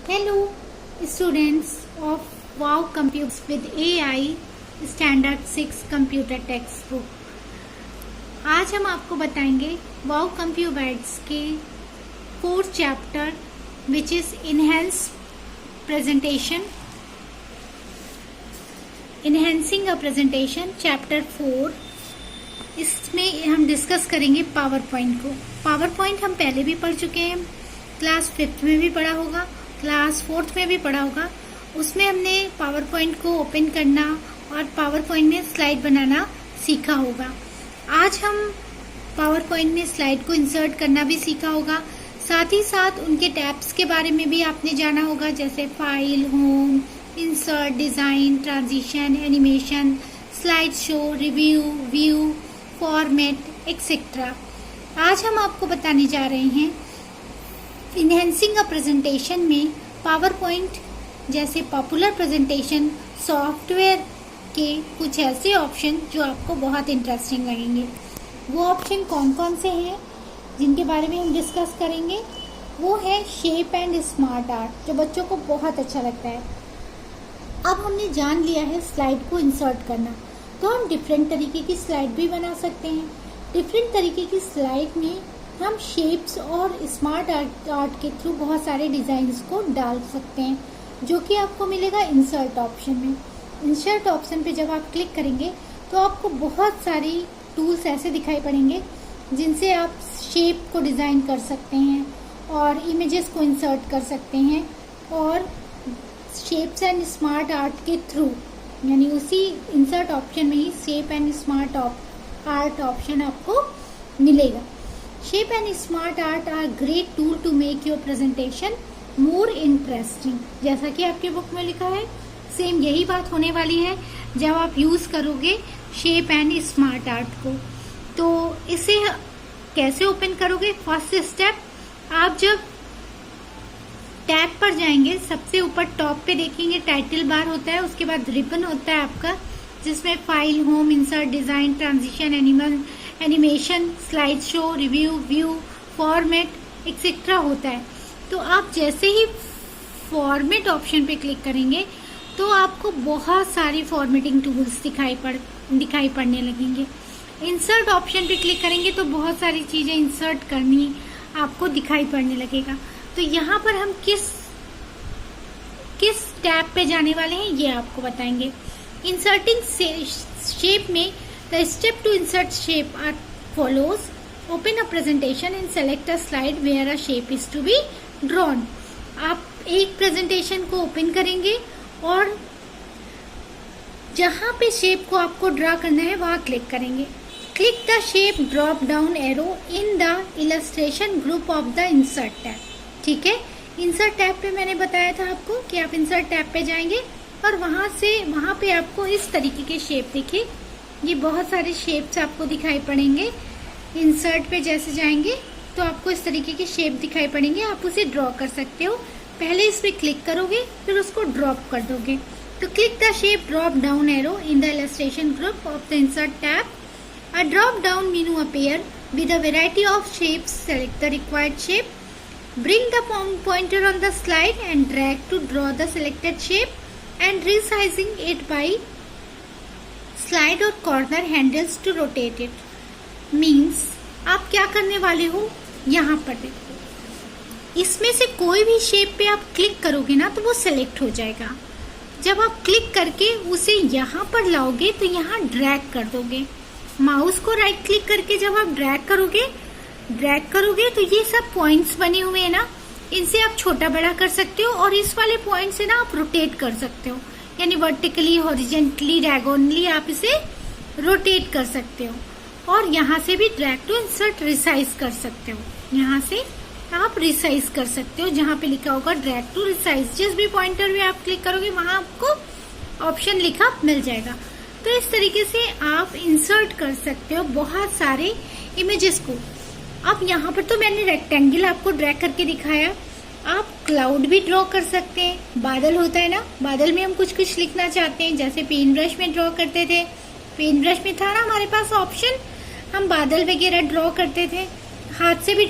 Hello, students of Wow Computers with AI Standard 6 Computer Textbook। आज हम आपको बताएंगे Wow Computers के 4th chapter which is Enhancing a Presentation chapter 4। इसमें हम डिस्कस करेंगे पावर पॉइंट को। पावर पॉइंट हम पहले भी पढ़ चुके हैं, क्लास 5th में भी पढ़ा होगा, क्लास 4th में भी पढ़ा होगा। उसमें हमने पावर पॉइंट को ओपन करना और पावर पॉइंट में स्लाइड बनाना सीखा होगा। आज हम पावर पॉइंट में स्लाइड को इंसर्ट करना भी सीखा होगा, साथ ही साथ उनके टैब्स के बारे में भी आपने जाना होगा, जैसे file, home, insert, design, transition, animation, slide show, review, view, format etcetera. आज हम आपको बताने जा रहे हैं इनहेंसिंग अ प्रेजेंटेशन में पावर पॉइंट जैसे पॉपुलर प्रेजेंटेशन सॉफ्टवेयर के कुछ ऐसे ऑप्शन जो आपको बहुत इंटरेस्टिंग लगेंगे। वो ऑप्शन कौन कौन से हैं जिनके बारे में हम डिस्कस करेंगे, वो है शेप एंड स्मार्ट आर्ट, जो बच्चों को बहुत अच्छा लगता है। अब हमने जान लिया है स्लाइड को इंसर्ट करना, तो हम डिफरेंट तरीके की स्लाइड भी बना सकते हैं। डिफरेंट तरीके की स्लाइड में हम शेप्स और स्मार्ट आर्ट के थ्रू बहुत सारे डिज़ाइंस को डाल सकते हैं, जो कि आपको मिलेगा इंसर्ट ऑप्शन में। इंसर्ट ऑप्शन पे जब आप क्लिक करेंगे तो आपको बहुत सारी टूल्स ऐसे दिखाई पड़ेंगे जिनसे आप शेप को डिज़ाइन कर सकते हैं और इमेजेस को इंसर्ट कर सकते हैं, और शेप्स एंड स्मार्ट आर्ट के थ्रू, यानी उसी इंसर्ट ऑप्शन में ही shape and smart art option आपको मिलेगा। Shape and smart art are great tool to make your presentation more interesting. जैसा कि आपके बुक में लिखा है, सेम यही बात होने वाली है जब आप यूज़ करोगे शेप एंड स्मार्ट आर्ट को। तो इसे कैसे ओपन करोगे? फर्स्ट स्टेप, आप जब टैब पर जाएंगे, सबसे ऊपर टॉप पे देखेंगे टाइटल बार होता है, उसके बाद रिबन होता है आपका, जिसमें file, home, insert, design, transition, animation, slide show, review, view, format etcetera होता है। तो आप जैसे ही फॉर्मेट ऑप्शन पे क्लिक करेंगे तो आपको बहुत सारी फॉर्मेटिंग टूल्स दिखाई पड़ने लगेंगे। इंसर्ट ऑप्शन पे क्लिक करेंगे तो बहुत सारी चीजें इंसर्ट करनी आपको दिखाई पड़ने लगेगा। तो यहाँ पर हम किस टैब पे जाने वाले हैं ये आपको बताएंगे। इंसर्टिंग शेप में the step to insert shape are follows. Open a presentation and select a slide where a shape is to be drawn. आप एक प्रेजेंटेशन को ओपन करेंगे और जहां पे शेप को आपको ड्रा करना है वहां क्लिक करेंगे। Click the shape drop down arrow in the illustration group of the insert tab. ठीक है, इंसर्ट टैब पे मैंने बताया था आपको कि आप इंसर्ट टैब पे जाएंगे और वहां पे आपको इस तरीके के शेप देखिए, ये बहुत सारे शेप्स आपको दिखाई पड़ेंगे। इंसर्ट पे जैसे जाएंगे तो आपको इस तरीके के शेप दिखाई पड़ेंगे, आप उसे ड्रॉ कर सकते हो। पहले इस पे क्लिक करोगे, फिर उसको ड्रॉप कर दोगे। तो click the shape drop down arrow in the illustration group of the insert tab. A drop down menu appear with a variety of shapes. Select the required shape. Bring the pointer on the slide and drag to draw the selected shape and resizing it by slide or corner handles to rotate it. Means आप क्या करने वाले हो, यहाँ पर देखो, इसमें से कोई भी शेप पे आप क्लिक करोगे ना तो वो सिलेक्ट हो जाएगा। जब आप क्लिक करके उसे यहाँ पर लाओगे तो यहाँ ड्रैग कर दोगे। माउस को राइट क्लिक करके जब आप ड्रैग करोगे तो ये सब पॉइंट्स बने हुए हैं ना, इनसे आप छोटा बड़ा कर सकते हो, और इस वाले पॉइंट से ना आप रोटेट कर सकते हो, यानी वर्टिकली, हॉरिजेंटली, डायगोनली आप इसे रोटेट कर सकते हो। और यहाँ से भी ड्रैग टू इंसर्ट रिसाइज कर सकते हो, यहाँ से आप रिसाइज कर सकते हो, जहाँ पे लिखा होगा ड्रैग टू रिसाइज। जिस भी पॉइंटर में आप क्लिक करोगे वहां आपको ऑप्शन लिखा मिल जाएगा। तो इस तरीके से आप इंसर्ट कर सकते हो बहुत सारे इमेजेस को। अब यहाँ पर तो मैंने रेक्टेंगल आपको ड्रैग करके दिखाया, आप क्लाउड भी ड्रॉ कर सकते हैं। बादल होता है ना, बादल में हम कुछ लिखना चाहते हैं, जैसे पेन ब्रश में ड्रॉ करते थे, पेन ब्रश में था ना हमारे पास ऑप्शन, हम बादल वगैरह ड्रॉ करते थे। हाथ से भी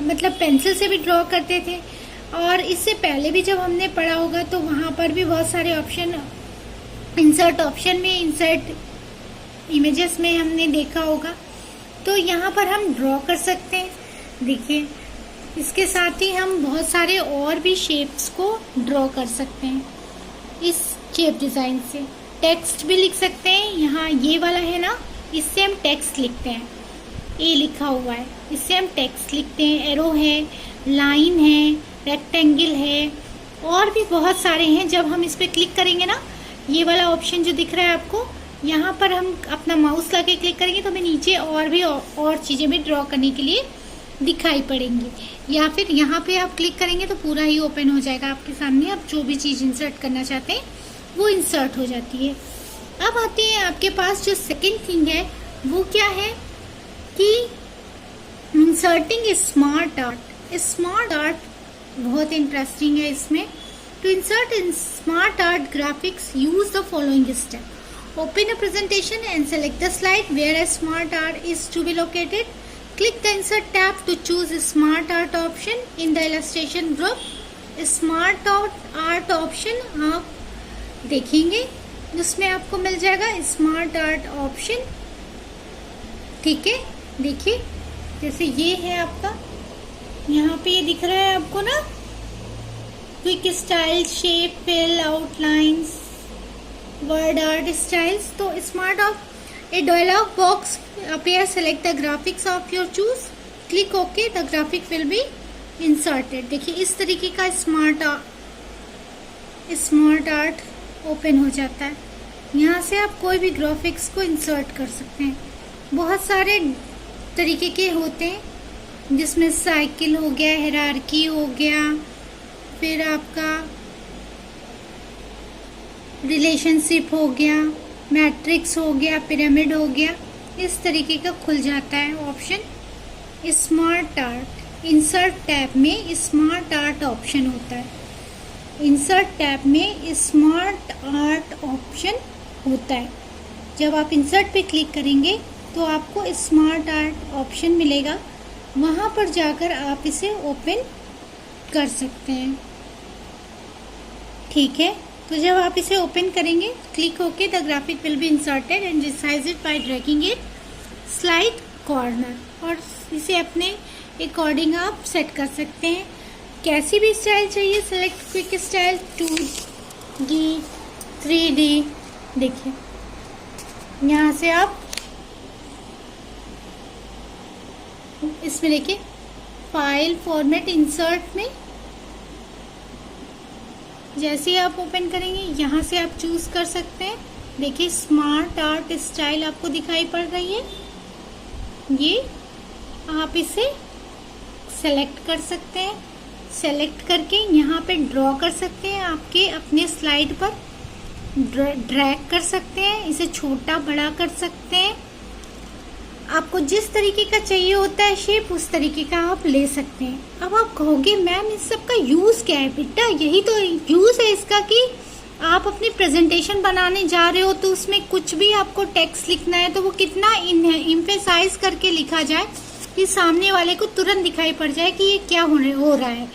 मतलब पेंसिल से भी ड्रॉ करते थे। और इससे पहले भी जब हमने पढ़ा होगा तो वहाँ पर भी बहुत सारे ऑप्शन, इंसर्ट ऑप्शन में, इंसर्ट इमेजेस में हमने देखा होगा। तो यहाँ पर हम ड्रॉ कर सकते हैं। देखिए, इसके साथ ही हम बहुत सारे और भी शेप्स को ड्रॉ कर सकते हैं इस शेप डिज़ाइन से। टेक्स्ट भी लिख सकते हैं। यहाँ ये वाला है ना, इससे हम टेक्स्ट लिखते हैं। ए लिखा हुआ है, इससे हम टेक्स्ट लिखते हैं। एरो है, लाइन है, रेक्टेंगल है, और भी बहुत सारे हैं। जब हम इस पर क्लिक करेंगे ना, ये वाला ऑप्शन जो दिख रहा है आपको, यहाँ पर हम अपना माउस ला के क्लिक करेंगे तो हमें नीचे और भी और चीज़ें भी ड्रॉ करने के लिए दिखाई पड़ेंगी। या फिर यहाँ पे आप क्लिक करेंगे तो पूरा ही ओपन हो जाएगा आपके सामने। आप जो भी चीज़ इंसर्ट करना चाहते हैं वो इंसर्ट हो जाती है। अब आते हैं आपके पास जो सेकंड थिंग है, वो क्या है कि inserting smart art. Smart art बहुत इंटरेस्टिंग है। इसमें to insert in smart art graphics use the following step. Open a presentation and select the slide where a smart art is to be located. Click the Insert tab to choose Smart Art option in the illustration group. Smart Art option आप देखेंगे, उसमें आपको मिल जाएगा Smart Art option। ठीक है, देखिए जैसे ये है आपका, यहाँ पे ये दिख रहा है आपको ना, quick style, shape, fill, outlines, word art styles. तो smart of A dialog box appears. Select the graphics of your choose. Click OK. The graphic will be inserted. देखिए इस तरीके का स्मार्ट आर्ट ओपन हो जाता है। यहाँ से आप कोई भी ग्राफिक्स को इंसर्ट कर सकते हैं। बहुत सारे तरीके के होते हैं, जिसमें साइकिल हो गया, हायरार्की हो गया, फिर आपका रिलेशनशिप हो गया, मैट्रिक्स हो गया, पिरामिड हो गया। इस तरीके का खुल जाता है option. Smart art insert tab में स्मार्ट आर्ट ऑप्शन होता है। इंसर्ट टैब में स्मार्ट आर्ट ऑप्शन होता है। जब आप इंसर्ट पे क्लिक करेंगे तो आपको स्मार्ट आर्ट ऑप्शन मिलेगा। वहाँ पर जाकर आप इसे ओपन कर सकते हैं। ठीक है, तो जब आप इसे ओपन करेंगे, क्लिक होके the graphic will be inserted and resize it by dragging it slide corner. और इसे अपने अकॉर्डिंग आप सेट कर सकते हैं। कैसी भी स्टाइल चाहिए, select quick style, 2D, 3D। देखिए यहाँ से आप इसमें देखिए फाइल फॉर्मेट इंसर्ट में जैसे ही आप ओपन करेंगे, यहाँ से आप चूज कर सकते हैं। देखिए स्मार्ट आर्ट स्टाइल आपको दिखाई पड़ रही है। ये आप इसे सेलेक्ट कर सकते हैं। सेलेक्ट करके यहाँ पे ड्रॉ कर सकते हैं। आपके अपने स्लाइड पर ड्रैग कर सकते हैं। इसे छोटा बड़ा कर सकते हैं। आपको जिस तरीके का चाहिए होता है शेप, उस तरीके का आप ले सकते हैं। अब आप कहोगे मैम इस सब का यूज़ क्या है? बेटा यही तो यूज़ है इसका कि आप अपनी प्रेजेंटेशन बनाने जा रहे हो तो उसमें कुछ भी आपको टेक्स्ट लिखना है तो वो कितना इम्फेसाइज करके लिखा जाए कि सामने वाले को तुरंत दिखाई पड़ जाए कि ये क्या हो रहा है।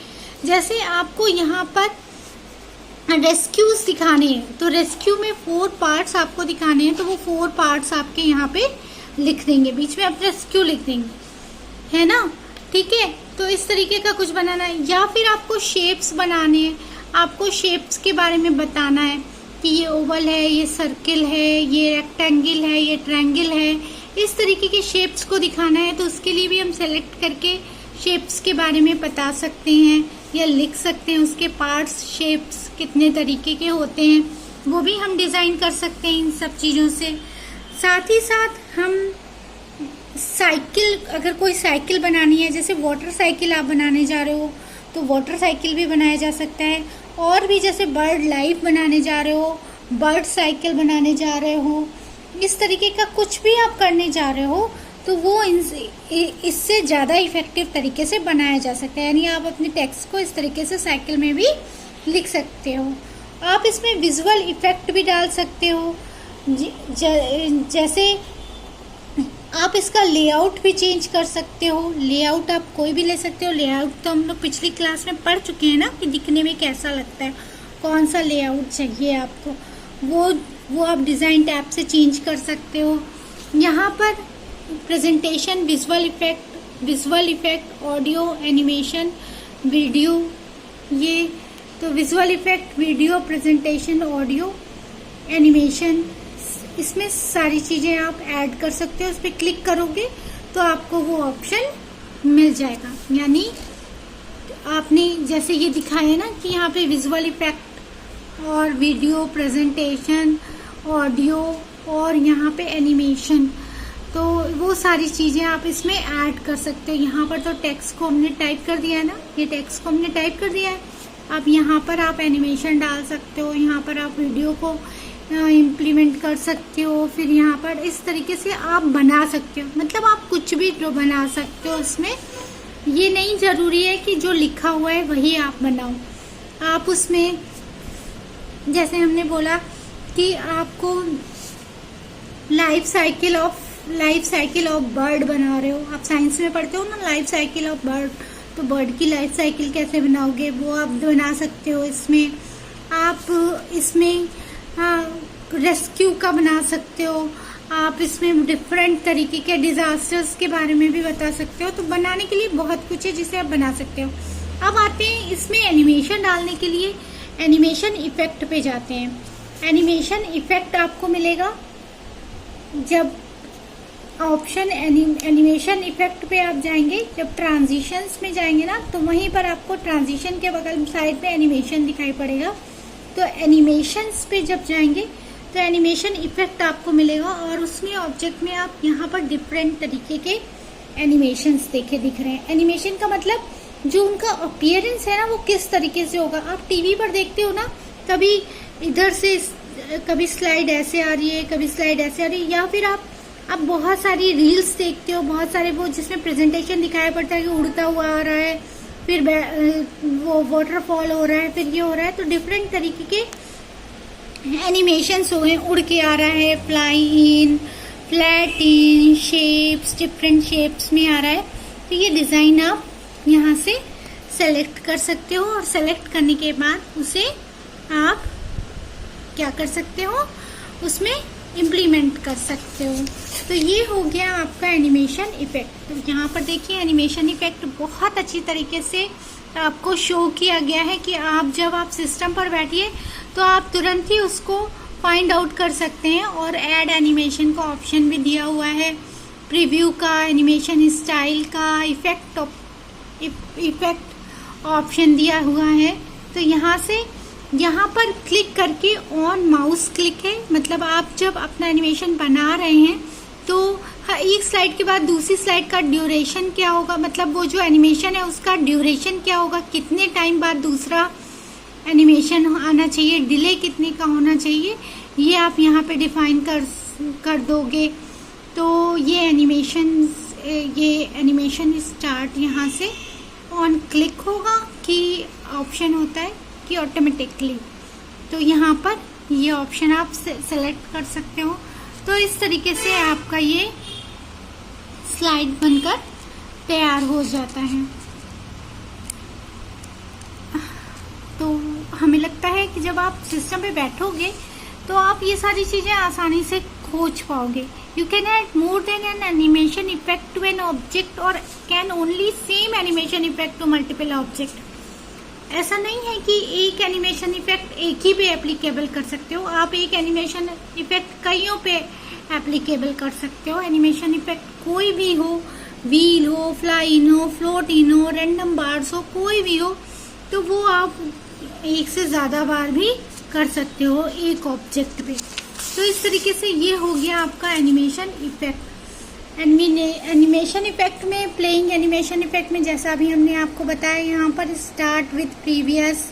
जैसे आपको यहाँ पर रेस्क्यूज दिखाने हैं तो रेस्क्यू में 4 पार्ट्स आपको दिखाने हैं, तो वो 4 पार्ट्स आपके यहाँ पे लिख देंगे, बीच में आप रेस्क्यू लिख देंगे, है ना। ठीक है, तो इस तरीके का कुछ बनाना है। या फिर आपको शेप्स बनाने हैं, आपको शेप्स के बारे में बताना है कि ये ओवल है, ये सर्किल है, ये रेक्टेंगल है, ये ट्रायंगल है। इस तरीके के शेप्स को दिखाना है तो उसके लिए भी हम सेलेक्ट करके शेप्स के बारे में बता सकते हैं या लिख सकते हैं। उसके पार्ट्स, शेप्स कितने तरीके के होते हैं वो भी हम डिज़ाइन कर सकते हैं इन सब चीज़ों से। साथ ही साथ हम साइकिल, अगर कोई साइकिल बनानी है, जैसे वाटर साइकिल आप बनाने जा रहे हो तो वाटर साइकिल भी बनाया जा सकता है। और भी जैसे बर्ड लाइफ बनाने जा रहे हो, बर्ड साइकिल बनाने जा रहे हो, इस तरीके का कुछ भी आप करने जा रहे हो तो वो इससे ज़्यादा इफेक्टिव तरीके से बनाया जा सकता है। यानी आप अपने टेक्स्ट को इस तरीके से साइकिल में भी लिख सकते हो। आप इसमें विजुअल इफेक्ट भी डाल सकते हो। जैसे आप इसका लेआउट भी चेंज कर सकते हो। लेआउट आप कोई भी ले सकते हो। लेआउट तो हम लोग पिछली क्लास में पढ़ चुके हैं ना, कि दिखने में कैसा लगता है, कौन सा लेआउट चाहिए आपको, वो आप डिज़ाइन टैब से चेंज कर सकते हो। यहाँ पर presentation, visual effect, audio, animation, video, ये तो visual effect, video, presentation, audio, animation, इसमें सारी चीज़ें आप ऐड कर सकते हो। इस पर क्लिक करोगे तो आपको वो ऑप्शन मिल जाएगा। यानी आपने जैसे ये दिखाया ना कि यहाँ पे विजुअल इफेक्ट और वीडियो, प्रेजेंटेशन, ऑडियो और यहाँ पे एनिमेशन, तो वो सारी चीज़ें आप इसमें ऐड कर सकते हो। यहाँ पर तो टेक्स्ट को हमने टाइप कर दिया है ना, ये टेक्स्ट को हमने टाइप कर दिया है। अब यहाँ पर आप एनिमेशन डाल सकते हो, यहाँ पर आप वीडियो को इम्प्लीमेंट कर सकते हो, फिर यहाँ पर इस तरीके से आप बना सकते हो। मतलब आप कुछ भी जो बना सकते हो इसमें, ये नहीं ज़रूरी है कि जो लिखा हुआ है वही आप बनाओ। आप उसमें जैसे हमने बोला कि आपको लाइफ साइकिल ऑफ बर्ड बना रहे हो, आप साइंस में पढ़ते हो ना, लाइफ साइकिल ऑफ बर्ड, तो बर्ड की लाइफ साइकिल कैसे बनाओगे वो आप बना सकते हो। इसमें आप इसमें रेस्क्यू का बना सकते हो। आप इसमें डिफरेंट तरीके के डिजास्टर्स के बारे में भी बता सकते हो। तो बनाने के लिए बहुत कुछ है जिसे आप बना सकते हो। अब आते हैं इसमें एनिमेशन डालने के लिए, एनिमेशन इफेक्ट पे जाते हैं। एनिमेशन इफेक्ट आपको मिलेगा जब ऑप्शन एनिमेशन इफेक्ट पे आप जाएंगे, जब ट्रांजिशंस में जाएंगे ना, तो वहीं पर आपको ट्रांजिशन के बगल साइड पे एनिमेशन दिखाई पड़ेगा। तो एनिमेशंस पे जब जाएंगे तो एनिमेशन इफेक्ट आपको मिलेगा और उसमें ऑब्जेक्ट में आप यहाँ पर डिफरेंट तरीके के एनिमेशंस दिख रहे हैं। एनिमेशन का मतलब जो उनका अपीयरेंस है ना, वो किस तरीके से होगा। आप टीवी पर देखते हो ना, कभी इधर से कभी स्लाइड ऐसे आ रही है, कभी स्लाइड ऐसे आ रही है, या फिर आप बहुत सारी रील्स देखते हो, बहुत सारे वो जिसमें प्रेजेंटेशन दिखाया पड़ता है कि उड़ता हुआ आ रहा है, फिर वो वाटरफॉल हो रहा है, फिर ये हो रहा है। तो डिफरेंट तरीके के एनिमेशंस हो गए, उड़ के आ रहा है, fly in, flat in, shapes, different shapes में आ रहा है। तो ये डिज़ाइन आप यहाँ से सेलेक्ट कर सकते हो और सेलेक्ट करने के बाद उसे आप क्या कर सकते हो, उसमें इम्प्लीमेंट कर सकते हो। तो ये हो गया आपका एनिमेशन इफेक्ट। तो यहाँ पर देखिए एनिमेशन इफेक्ट बहुत अच्छी तरीके से आपको शो किया गया है कि आप जब आप सिस्टम पर बैठिए तो आप तुरंत ही उसको फाइंड आउट कर सकते हैं। और ऐड एनिमेशन का ऑप्शन भी दिया हुआ है, प्रीव्यू का, एनिमेशन स्टाइल का, इफेक्ट ऑप्शन दिया हुआ है। तो यहाँ पर क्लिक करके ऑन माउस क्लिक है, मतलब आप जब अपना एनिमेशन बना रहे हैं तो एक स्लाइड के बाद दूसरी स्लाइड का ड्यूरेशन क्या होगा, मतलब वो जो एनिमेशन है उसका ड्यूरेशन क्या होगा, कितने टाइम बाद दूसरा एनिमेशन आना चाहिए, डिले कितने का होना चाहिए, ये आप यहाँ पे डिफाइन कर दोगे। तो ये एनिमेशन स्टार्ट यहाँ से ऑन क्लिक होगा कि ऑप्शन होता है कि ऑटोमेटिकली, तो यहाँ पर ये ऑप्शन आप सेलेक्ट कर सकते हो। तो इस तरीके से आपका ये स्लाइड बनकर तैयार हो जाता है। तो हमें लगता है कि जब आप सिस्टम पे बैठोगे तो आप ये सारी चीज़ें आसानी से खोज पाओगे। You can add more than an animation effect to an object और can only same animation effect to multiple object. ऐसा नहीं है कि एक एनिमेशन इफेक्ट एक ही पे एप्लीकेबल कर सकते हो, आप एक एनिमेशन इफेक्ट कईयों पे एप्लीकेबल कर सकते हो। एनिमेशन इफेक्ट कोई भी हो, व्हील हो, फ्लाई इन हो, फ्लोट इन हो, रैंडम बार्स हो, कोई भी हो, तो वो आप एक से ज़्यादा बार भी कर सकते हो एक ऑब्जेक्ट पे। तो इस तरीके से ये हो गया आपका एनिमेशन इफेक्ट। एनिमेशन इफेक्ट में, प्लेइंग एनिमेशन इफेक्ट में जैसा अभी हमने आपको बताया, यहाँ पर start with previous,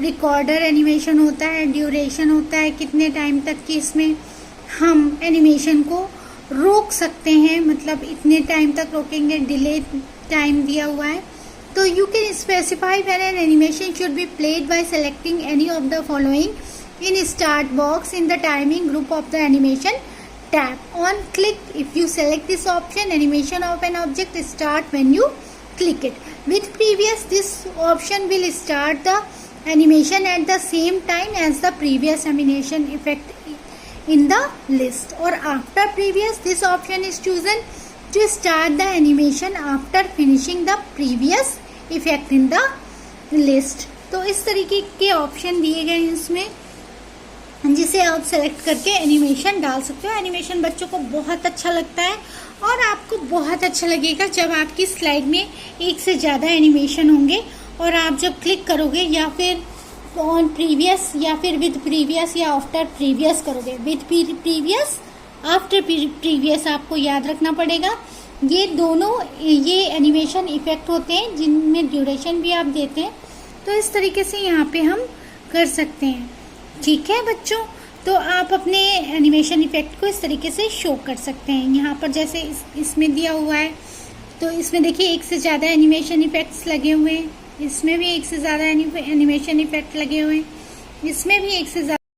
recorder animation होता है, ड्यूरेशन होता है, कितने टाइम तक की इसमें हम एनिमेशन को रोक सकते हैं, मतलब इतने टाइम तक रोकेंगे, डिले टाइम दिया हुआ है। तो you can specify when an animation should be played by selecting any of the following in start box in the timing group of the animation tap on click. If you select this option, animation of an object start when you click it. With previous, this option will start the animation at the same time as the previous animation effect in the list. Or after previous, this option is chosen to start the animation after finishing the previous effect in the list. तो इस तरीके के option दिए गए हैं इसमें, जिसे आप सेलेक्ट करके एनिमेशन डाल सकते हो. एनिमेशन बच्चों को बहुत अच्छा लगता है और आपको बहुत अच्छा लगेगा जब आपकी स्लाइड में एक से ज़्यादा एनिमेशन होंगे और आप जब क्लिक करोगे या फिर ऑन प्रीवियस या फिर विद प्रीवियस या आफ्टर प्रीवियस करोगे. विद प्रीवियस, आफ्टर प्रीवियस आपको याद रखना पड़ेगा. ये दोनों ये एनिमेशन इफेक्ट होते हैं जिनमें ड्यूरेशन भी आप देते हैं. तो इस तरीके से यहाँ पे हम कर सकते हैं. ठीक है बच्चों, तो आप अपने एनिमेशन इफेक्ट को इस तरीके से शो कर सकते हैं. यहाँ पर जैसे इसमें दिया हुआ है, तो इसमें देखिए एक से ज़्यादा एनिमेशन इफेक्ट्स लगे हुए हैं. इसमें भी एक से ज़्यादा एनिमेशन इफेक्ट लगे हुए हैं. इसमें भी एक से ज़्यादा